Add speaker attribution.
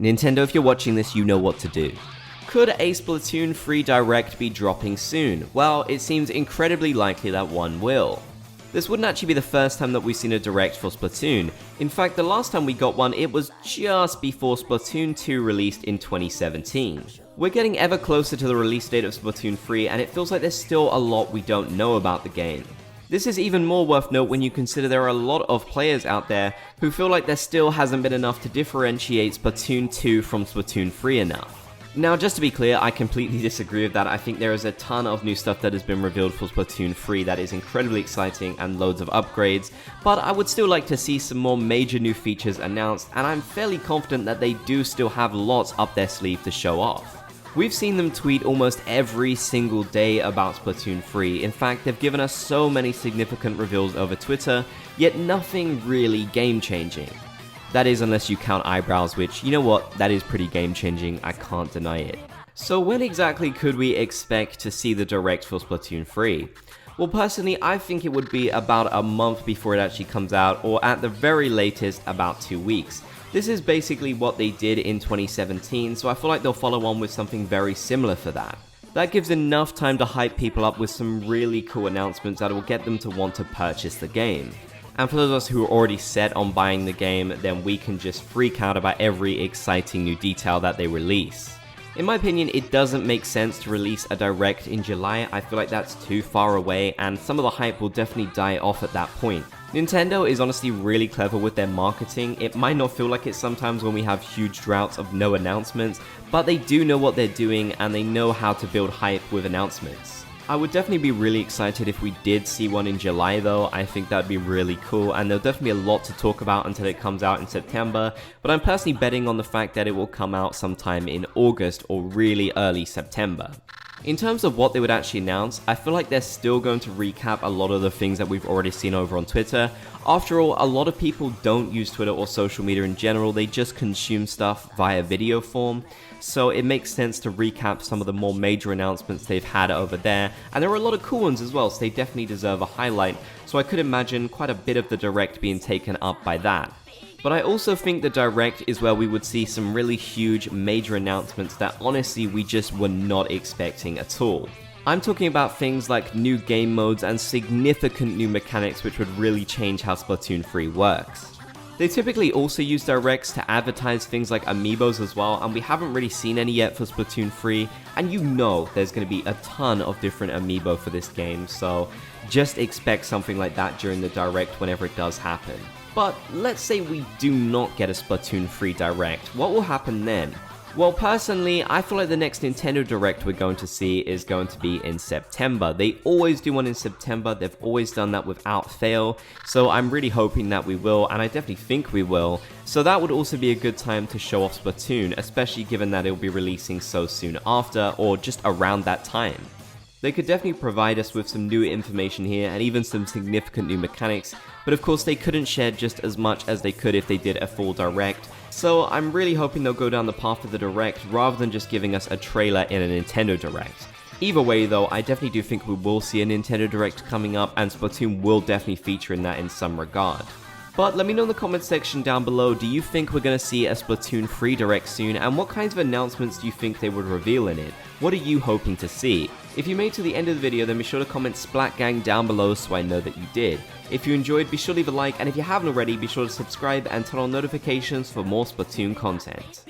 Speaker 1: Nintendo, if you're watching this, you know what to do. Could a Splatoon 3 Direct be dropping soon? Well, it seems incredibly likely that one will. This wouldn't actually be the first time that we've seen a Direct for Splatoon. In fact, the last time we got one, it was just before Splatoon 2 released in 2017. We're getting ever closer to the release date of Splatoon 3, and it feels like there's still a lot we don't know about the game. This is even more worth note when you consider there are a lot of players out there who feel like there still hasn't been enough to differentiate Splatoon 2 from Splatoon 3 enough. Now, just to be clear, I completely disagree with that. I think there is a ton of new stuff that has been revealed for Splatoon 3 that is incredibly exciting and loads of upgrades, but I would still like to see some more major new features announced, and I'm fairly confident that they do still have lots up their sleeve to show off. We've seen them tweet almost every single day about Splatoon 3. In fact, they've given us so many significant reveals over Twitter, yet nothing really game-changing. That is, unless you count eyebrows, which, you know what, that is pretty game-changing, I can't deny it. So when exactly could we expect to see the Direct for Splatoon 3? Well, personally, I think it would be about a month before it actually comes out, or at the very latest, about 2 weeks. This is basically what they did in 2017, so I feel like they'll follow on with something very similar for that. That gives enough time to hype people up with some really cool announcements that will get them to want to purchase the game. And for those of us who are already set on buying the game, then we can just freak out about every exciting new detail that they release. In my opinion, it doesn't make sense to release a Direct in July. I feel like that's too far away, and some of the hype will definitely die off at that point. Nintendo is honestly really clever with their marketing. It might not feel like it sometimes when we have huge droughts of no announcements, but they do know what they're doing and they know how to build hype with announcements. I would definitely be really excited if we did see one in July though. I think that'd be really cool, and there'll definitely be a lot to talk about until it comes out in September, but I'm personally betting on the fact that it will come out sometime in August or really early September. In terms of what they would actually announce, I feel like they're still going to recap a lot of the things that we've already seen over on Twitter. After all, a lot of people don't use Twitter or social media in general, they just consume stuff via video form. So it makes sense to recap some of the more major announcements they've had over there, and there are a lot of cool ones as well, so they definitely deserve a highlight, so I could imagine quite a bit of the Direct being taken up by that. But I also think the Direct is where we would see some really huge major announcements that honestly we just were not expecting at all. I'm talking about things like new game modes and significant new mechanics which would really change how Splatoon 3 works. They typically also use Directs to advertise things like amiibos as well, and we haven't really seen any yet for Splatoon 3, and you know there's going to be a ton of different amiibo for this game, so just expect something like that during the Direct whenever it does happen. But let's say we do not get a Splatoon 3 Direct, what will happen then? Well, personally, I feel like the next Nintendo Direct we're going to see is going to be in September. They always do one in September, they've always done that without fail, so I'm really hoping that we will, and I definitely think we will. So that would also be a good time to show off Splatoon, especially given that it will be releasing so soon after, or just around that time. They could definitely provide us with some new information here and even some significant new mechanics, but of course they couldn't share just as much as they could if they did a full Direct, so I'm really hoping they'll go down the path of the Direct rather than just giving us a trailer in a Nintendo Direct. Either way though, I definitely do think we will see a Nintendo Direct coming up, and Splatoon will definitely feature in that in some regard. But let me know in the comments section down below, do you think we're going to see a Splatoon 3 Direct soon, and what kinds of announcements do you think they would reveal in it? What are you hoping to see? If you made it to the end of the video, then be sure to comment Splatgang down below so I know that you did. If you enjoyed, be sure to leave a like, and if you haven't already, be sure to subscribe and turn on notifications for more Splatoon content.